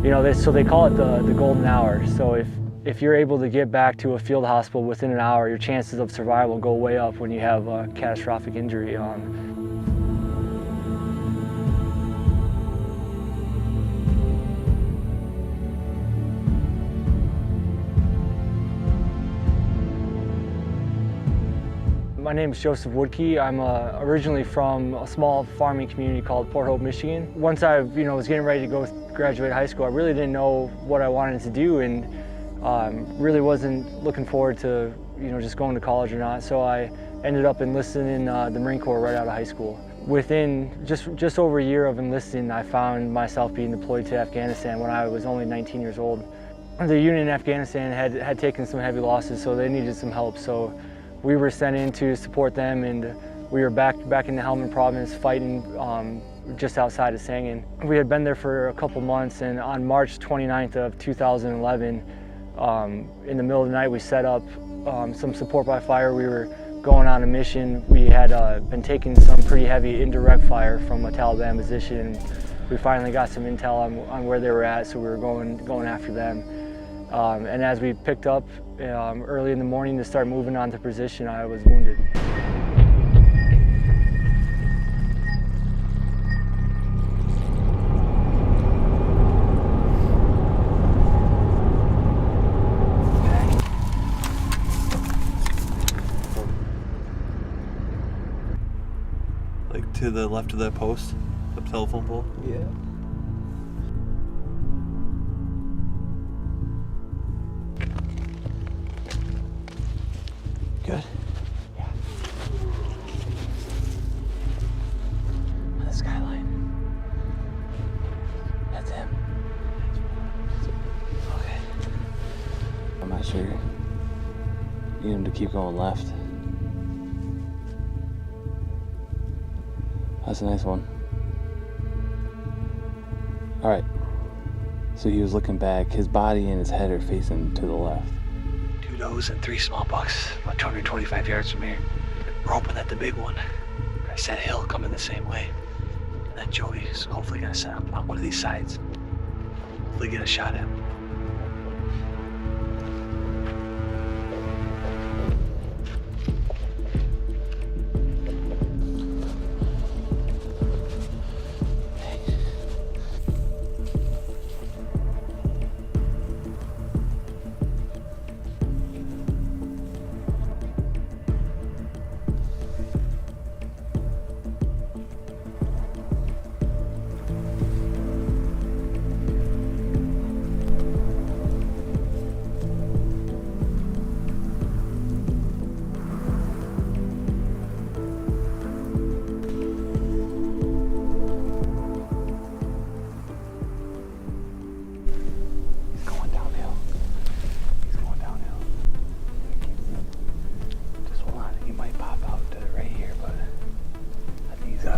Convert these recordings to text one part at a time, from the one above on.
So they call it the golden hour. So if you're able to get back to a field hospital within an hour, your chances of survival go way up when you have a catastrophic injury. My name is Joseph Woodke. I'm originally from a small farming community called Port Hope, Michigan. Once I was getting ready to go graduate high school, I really didn't know what I wanted to do, and really wasn't looking forward to just going to college or not. So I ended up enlisting in the Marine Corps right out of high school. Within just over a year of enlisting, I found myself being deployed to Afghanistan when I was only 19 years old. The unit in Afghanistan had taken some heavy losses, so they needed some help. So we were sent in to support them, and we were back in the Helmand province fighting just outside of Sangin. We had been there for a couple months, and on March 29th of 2011, in the middle of the night, we set up some support by fire. We were going on a mission. We had been taking some pretty heavy indirect fire from a Taliban position. We finally got some intel on where they were at, so we were going after them. And as we picked up early in the morning to start moving on to position, I was wounded. Like to the left of that post, the telephone pole? Yeah. Good? Yeah. The skyline. That's him. Okay. I'm not sure. Need him to keep going left. That's a nice one. Alright. So he was looking back. His body and his head are facing to the left. 2 does and 3 small bucks, about 225 yards from here. We're hoping that the big one, I said he'll come in the same way. And then Joey's hopefully gonna set up on one of these sides. Hopefully get a shot at him.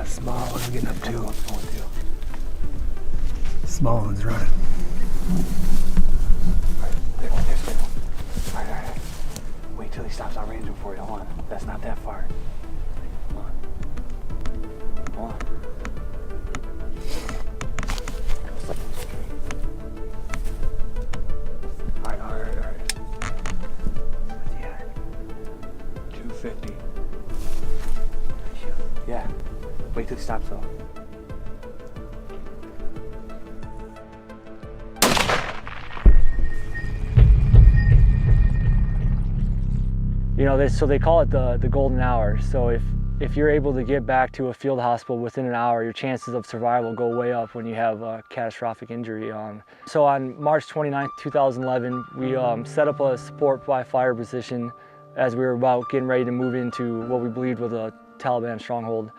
Small one's getting up too. Small one's running. There's one. Alright. Wait till he stops on range before you. Hold on. That's not that far. Hold on. Hold on. Alright. What's he at? 250. Yeah. Wait till he stops though. So they call it the golden hour. So if you're able to get back to a field hospital within an hour, your chances of survival go way up when you have a catastrophic injury. So on March 29th, 2011, we set up a support by fire position as we were about getting ready to move into what we believed was a Taliban stronghold.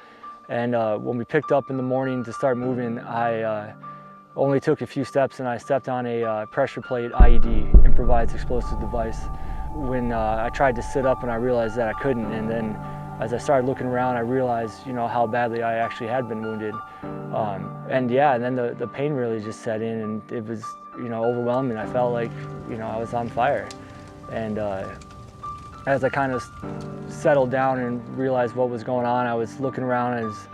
And when we picked up in the morning to start moving, I only took a few steps and I stepped on a pressure plate IED, improvised explosive device. When I tried to sit up and I realized that I couldn't, and then as I started looking around, I realized how badly I actually had been wounded. And then the pain really just set in, and it was overwhelming. I felt like I was on fire. And as I kind of settled down and realized what was going on, I was looking around and I was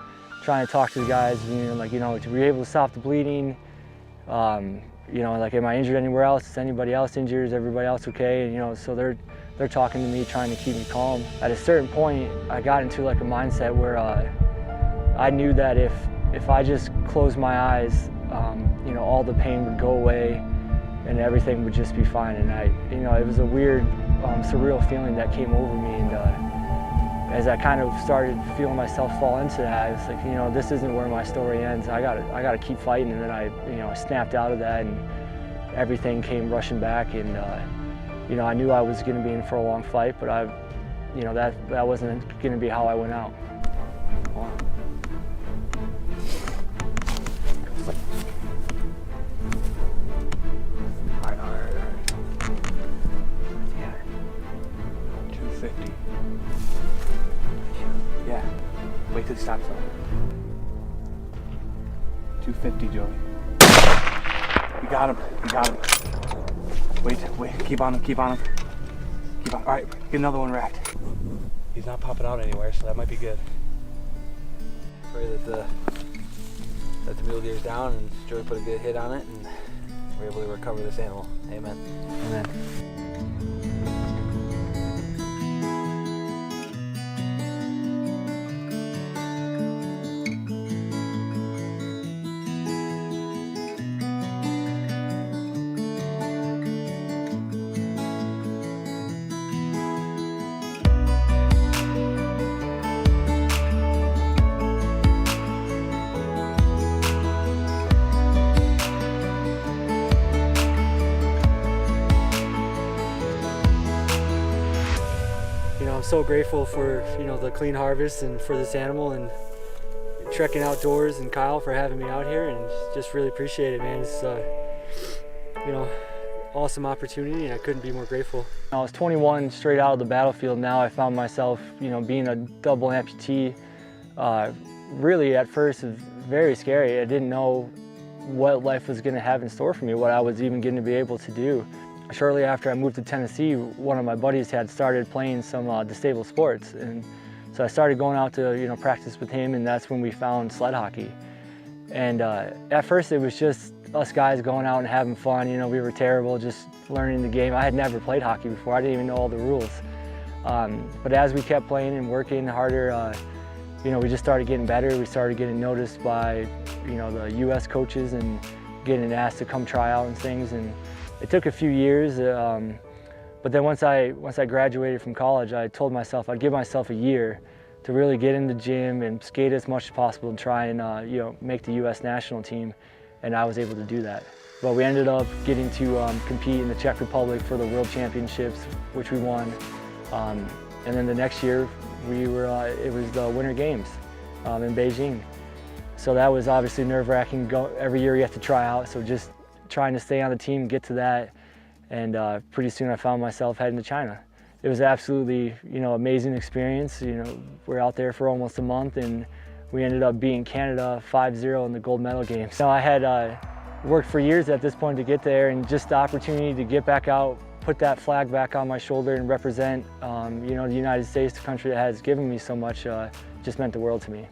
trying to talk to the guys, were you able to stop the bleeding? you know, like, am I injured anywhere else? Is anybody else injured? Is everybody else okay? And, you know, so they're talking to me, trying to keep me calm. At a certain point, I got into like a mindset where I knew that if I just closed my eyes, you know, all the pain would go away and everything would just be fine. And you know, it was a weird, surreal feeling that came over me. And as I kind of started feeling myself fall into that, I was like, you know, this isn't where my story ends. I gotta keep fighting. And then I snapped out of that, and everything came rushing back. And you know, I knew I was going to be in for a long fight, but you know, that wasn't going to be how I went out. Wow. All right. Yeah. 250. Yeah. Wait till he stops though. 250, Joey. You got him. Wait, keep on him. All right, get another one racked. He's not popping out anywhere, so that might be good. Pray that the mule deer's down and Joey put a good hit on it and we're able to recover this animal. Amen. Amen. I'm so grateful for, you know, the clean harvest and for this animal, and Trekking Outdoors and Kyle for having me out here, and just really appreciate it, man. It's you know, awesome opportunity, and I couldn't be more grateful. I was 21, straight out of the battlefield. Now I found myself, you know, being a double amputee. Really at first it was very scary. I didn't know what life was going to have in store for me, what I was even going to be able to do. Shortly after I moved to Tennessee, one of my buddies had started playing some disabled sports, and so I started going out to, you know, practice with him, and that's when we found sled hockey. And at first it was just us guys going out and having fun. You know, we were terrible, just learning the game. I had never played hockey before. I didn't even know all the rules. But as we kept playing and working harder, you know, we just started getting better. We started getting noticed by, you know, the U.S. coaches and getting asked to come try out and things. And it took a few years, but then once I graduated from college, I told myself I'd give myself a year to really get in the gym and skate as much as possible and try and you know, make the U.S. national team, and I was able to do that. But we ended up getting to compete in the Czech Republic for the World Championships, which we won. And then the next year, it was the Winter Games in Beijing. So that was obviously nerve-wracking. Every year you have to try out, so just trying to stay on the team, get to that, and pretty soon I found myself heading to China. It was absolutely, you know, amazing experience. You know, we're out there for almost a month, and we ended up beating Canada 5-0 in the gold medal game. So I had worked for years at this point to get there, and just the opportunity to get back out, put that flag back on my shoulder and represent, you know, the United States, the country that has given me so much, just meant the world to me.